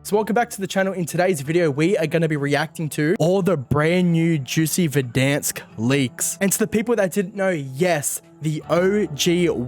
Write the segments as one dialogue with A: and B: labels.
A: So welcome back to the channel. In today's video, we are going to be reacting to all the brand new juicy Verdansk leaks. And to the people that didn't know, yes, the OG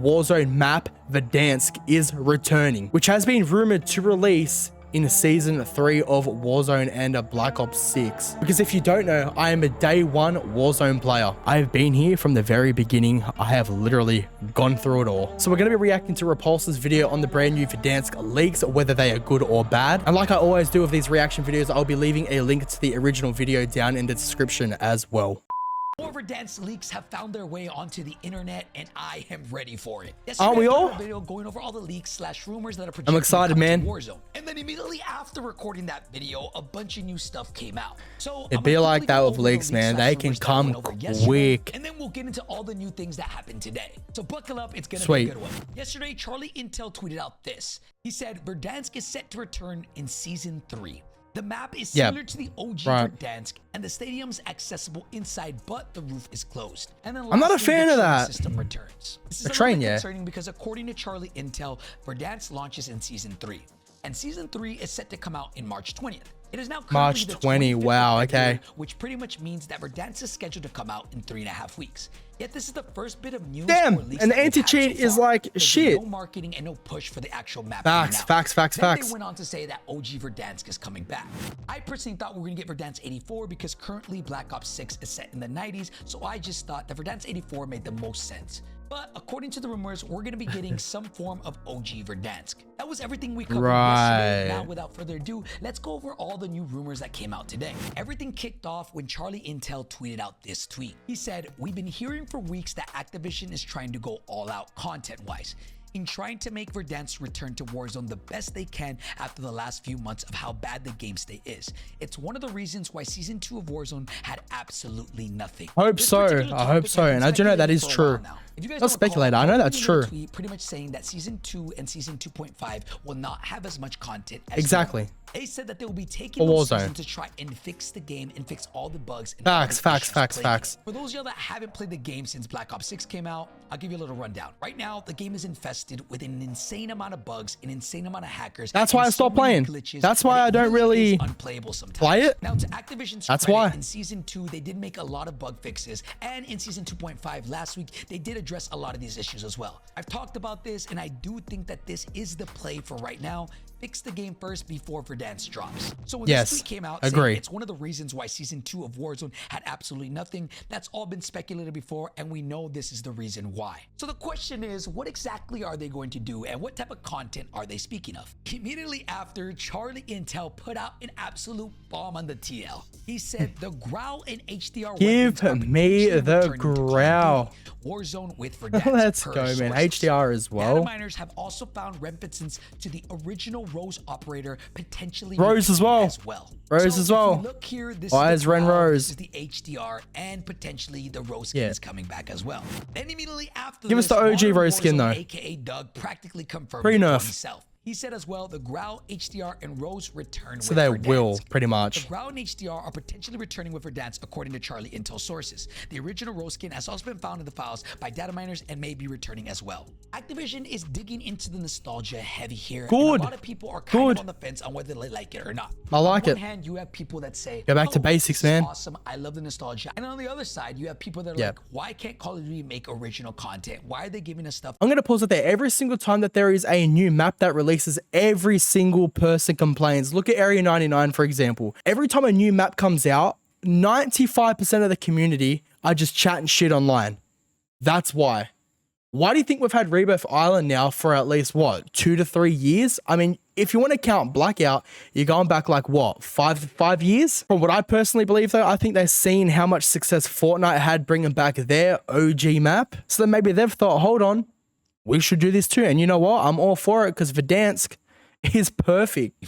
A: Warzone map Verdansk is returning, which has been rumored to release in season 3 of Warzone and Black Ops 6. Because if you don't know, I am a day 1 Warzone player. I have been here from the very beginning. I have literally gone through it all. So we're going to be reacting to Repulse's video on the brand new Verdansk leaks, whether they are good or bad. And like I always do with these reaction videos, I'll be leaving a link to the original video down in the description as well.
B: More Verdansk leaks have found their way onto the internet, and I am ready for it.
A: Aren't we all?
B: A video going over all the leaks / rumors that are projected.
A: I'm excited, man.
B: Warzone. And then immediately after recording that video, a bunch of new stuff came out. So
A: it'd be like that with leaks, man. They can come quick.
B: And then we'll get into all the new things that happened today. So buckle up, it's gonna be a good one. Yesterday, Charlie Intel tweeted out this. He said, Verdansk is set to return in season 3. The map is similar to the OG Verdansk, and the stadium's accessible inside, but the roof is closed. And then
A: I'm not a fan of that.
B: System returns. This is concerning because according to Charlie Intel, Verdansk launches in season 3, and season 3 is set to come out in March 20th. It is now
A: March 20. Wow. Okay.
B: Which pretty much means that Verdansk is scheduled to come out in 3.5 weeks. Yet this is the first bit of news.
A: Damn, and the anti-cheat is like shit.
B: No marketing and no push for the actual map.
A: Facts.
B: They went on to say that OG Verdansk is coming back. I personally thought we were gonna get Verdansk 84 because currently Black Ops 6 is set in the 90s, so I just thought that Verdansk 84 made the most sense. But according to the rumors, we're going to be getting some form of OG Verdansk. That was everything we covered yesterday. Now, without further ado, let's go over all the new rumors that came out today. Everything kicked off when Charlie Intel tweeted out this tweet. He said, "We've been hearing for weeks that Activision is trying to go all out content-wise in trying to make Verdansk return to Warzone the best they can after the last few months of how bad the game state is. It's one of the reasons why season 2 of Warzone had absolutely nothing."
A: I hope so. And I do know that is true. Not speculator. I know that's true.
B: Pretty much saying that season 2 and season 2.5 will not have as much content as
A: exactly.
B: They said that they will be taking those seasons to try and fix the game and fix all the bugs. And
A: Facts.
B: For those of y'all that haven't played the game since Black Ops 6 came out, I'll give you a little rundown. Right now, the game is infested with an insane amount of bugs, an insane amount of hackers.
A: That's why I stopped playing. That's why I don't really
B: unplayable sometimes.
A: Play it.
B: Now, to Activision's credit, in season 2, they did make a lot of bug fixes, and in season 2.5 last week, they did address a lot of these issues as well. I've talked about this, and I do think that this is the play for right now. Fix the game first before Verdansk drops. So when this tweet came out, saying it's one of the reasons why season 2 of Warzone had absolutely nothing, that's all been speculated before, and we know this is the reason why. So the question is, what exactly are they going to do, and what type of content are they speaking of? Immediately after, Charlie Intel put out an absolute bomb on the TL. He said the Growl and HDR
A: give me the Growl.
B: Warzone with Verdansk.
A: Let's go, man. HDR as well.
B: Data miners have also found references to the original Rose operator, potentially
A: Rose as well. Rose as well.
B: Look here, this
A: is Ren Rose.
B: This is the HDR, and potentially the Rose skin is coming back as well. Then immediately after,
A: give us the OG Rose skin though.
B: AKA Doug practically confirmed himself. He said as well, the Growl, HDR, and Rose return
A: so they will, pretty much.
B: The Growl and HDR are potentially returning with Verdansk, according to Charlie Intel sources. The original Rose skin has also been found in the files by data miners and may be returning as well. Activision is digging into the nostalgia heavy here. And a lot of people are kind of on the fence on whether they like it or not.
A: I like it.
B: On one hand, you have people that say,
A: go back to basics, man.
B: Awesome, I love the nostalgia. And on the other side, you have people that are like, why can't Call of Duty make original content? Why are they giving us stuff?
A: I'm going to pause it there. Every single time that there is a new map that releases, every single person complains. Look at Area 99, for example. Every time a new map comes out, 95% of the community are just chatting shit online. That's why. Why do you think we've had Rebirth Island now for at least, what, 2 to 3 years? I mean, if you want to count Blackout, you're going back like, what, five years? From what I personally believe, though, I think they've seen how much success Fortnite had bringing back their OG map. So then maybe they've thought, hold on, we should do this too. And you know what? I'm all for it because Verdansk is perfect.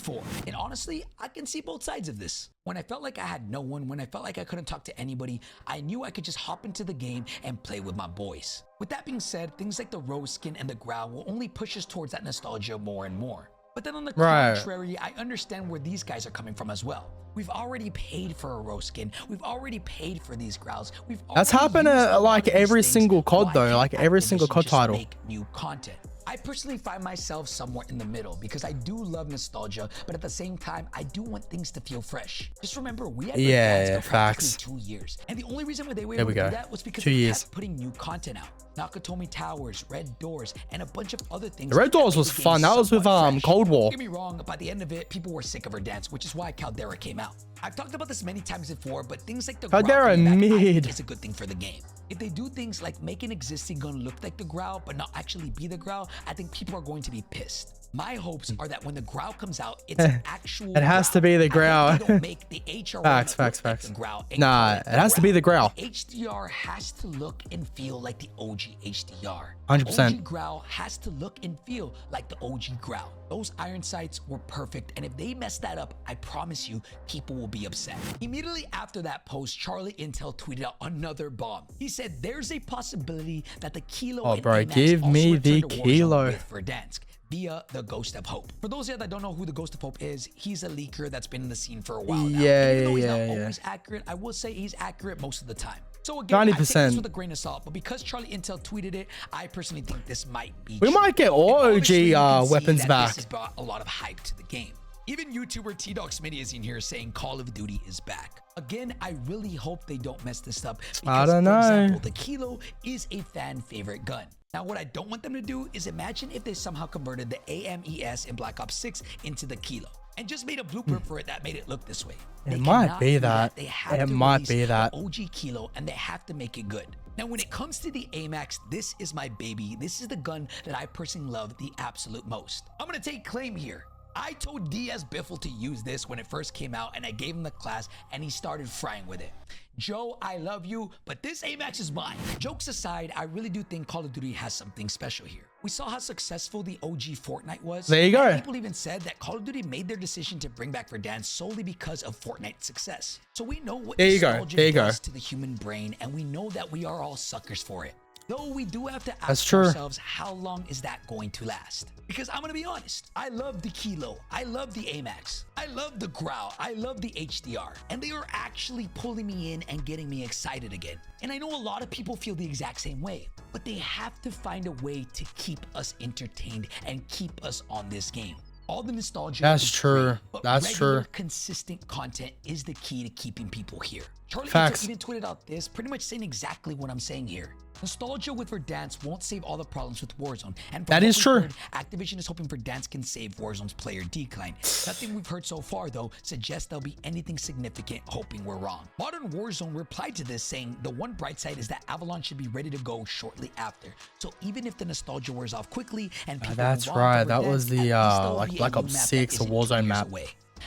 B: And honestly, I can see both sides of this. When I felt like I had no one, when I felt like I couldn't talk to anybody, I knew I could just hop into the game and play with my boys. With that being said, things like the Rose skin and the Growl will only push us towards that nostalgia more and more. But then on the contrary, I understand where these guys are coming from as well. We've already paid for a Rose skin. We've already paid for these Growls. That's
A: happened like every single COD though, like every single COD title.
B: Make new content. I personally find myself somewhere in the middle because I do love nostalgia, but at the same time, I do want things to feel fresh. Just remember, we had Verdansk for practically 2 years, and the only reason why they were able to do that was because they kept putting new content out. Nakatomi Towers, Red Doors, and a bunch of other things.
A: The Red Doors was fun. That was with Cold War.
B: Don't get me wrong, by the end of it, people were sick of Verdansk, which is why Caldera came out. I've talked about this many times before, but things like the
A: Caldera mid
B: is a good thing for the game. If they do things like make an existing gun look like the Grau, but not actually be the Grau, I think people are going to be pissed. My hopes are that when the Grau comes out, it's an actual
A: It has to be the Grau.
B: They don't make the HR
A: facts.
B: Like the Grau
A: nah, it has to be the Grau.
B: HDR has to look and feel like the OG HDR.
A: 100%.
B: OG Grau has to look and feel like the OG Grau. Those iron sights were perfect, and if they mess that up, I promise you, people will be upset. Immediately after that post, Charlie Intel tweeted out another bomb. He said, "There's a possibility that the Kilo and AMAX
A: give me
B: also
A: the
B: return to Warzone
A: Kilo
B: with Verdansk via the Ghost of Hope." For those of you that don't know who the Ghost of Hope is, he's a leaker that's been in the scene for a while now. Even though he's not always accurate, I will say he's accurate most of the time. So again, 90%. I take this with a grain of salt, but because Charlie Intel tweeted it, I personally think this might be
A: We might get all OG weapons back.
B: This has brought a lot of hype to the game. Even YouTuber T-Dog Smitty is in here saying Call of Duty is back. Again, I really hope they don't mess this up because,
A: I don't know.
B: For example, the Kilo is a fan favorite gun. Now, what I don't want them to do is imagine if they somehow converted the AMES in Black Ops 6 into the Kilo and just made a blueprint for it that made it look this way.
A: It might be that. It might be that.
B: OG Kilo, and they have to make it good. Now, when it comes to the AMAX, this is my baby. This is the gun that I personally love the absolute most. I'm gonna take claim here. I told DS Biffle to use this when it first came out, and I gave him the class, and he started frying with it. Joe, I love you, but this AMAX is mine. Jokes aside, I really do think Call of Duty has something special here. We saw how successful the OG Fortnite was.
A: There you go.
B: People even said that Call of Duty made their decision to bring back Verdansk solely because of Fortnite's success. So we know what nostalgia does to the human brain, and we know that we are all suckers for it. Though we do have to ask ourselves, how long is that going to last? Because I'm gonna be honest, I love the Kilo, I love the AMAX, I love the Grau, I love the HDR, and they are actually pulling me in and getting me excited again. And I know a lot of people feel the exact same way, but they have to find a way to keep us entertained and keep us on this game. All the nostalgia.
A: That's true. That's true.
B: Consistent content is the key to keeping people here. Charlie even tweeted out this, pretty much saying exactly what I'm saying here. Nostalgia with Verdansk won't save all the problems with Warzone. And
A: that is true.
B: Activision is hoping Verdansk can save Warzone's player decline. Nothing we've heard so far, though, suggests there'll be anything significant, hoping we're wrong. Modern Warzone replied to this saying, the one bright side is that Avalon should be ready to go shortly after. So even if the nostalgia wears off quickly and people
A: that's right. That was the like Black Ops 6 or Warzone map.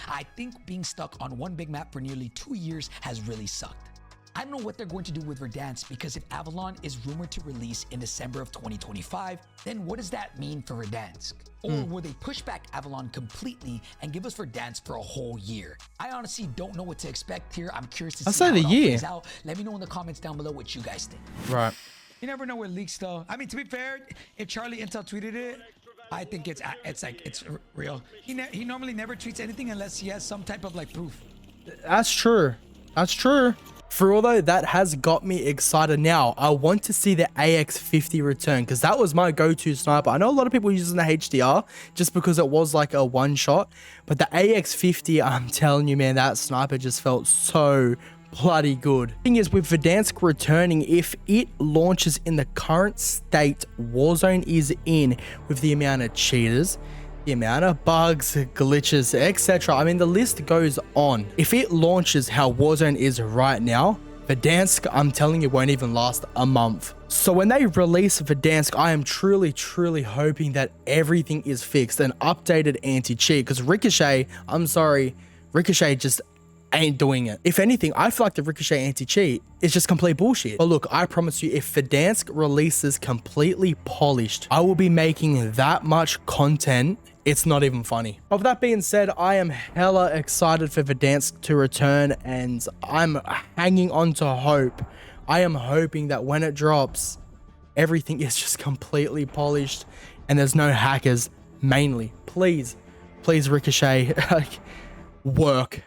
B: I think being stuck on one big map for nearly 2 years has really sucked. I don't know what they're going to do with Verdansk, because if Avalon is rumored to release in December of 2025, then what does that mean for Verdansk? Or will they push back Avalon completely and give us Verdansk for a whole year? I honestly don't know what to expect here. I'm curious to see how it all plays out. Let me know in the comments down below what you guys think.
A: Right.
C: You never know with leaks, though. I mean, to be fair, if Charlie Intel tweeted it, I think it's real. He normally never tweets anything unless he has some type of like proof.
A: That's true. That's true. For although that has got me excited now, I want to see the AX50 return, because that was my go-to sniper. I know a lot of people using the HDR just because it was like a one shot, but the AX50, I'm telling you, man, that sniper just felt so bloody good. Thing is, with Verdansk returning, if it launches in the current state Warzone is in, with the amount of cheaters, the amount of bugs, glitches, etc. I mean, the list goes on. If it launches how Warzone is right now, Verdansk, I'm telling you, won't even last a month. So when they release Verdansk, I am truly hoping that everything is fixed and updated anti-cheat, because Ricochet, I'm sorry, Ricochet just ain't doing it. If anything, I feel like the Ricochet anti-cheat is just complete bullshit. But look, I promise you, if Verdansk releases completely polished, I will be making that much content, it's not even funny. Of that being said, I am hella excited for Verdansk to return, and I'm hanging on to hope. I am hoping that when it drops, everything is just completely polished and there's no hackers, mainly. Please, Ricochet, work.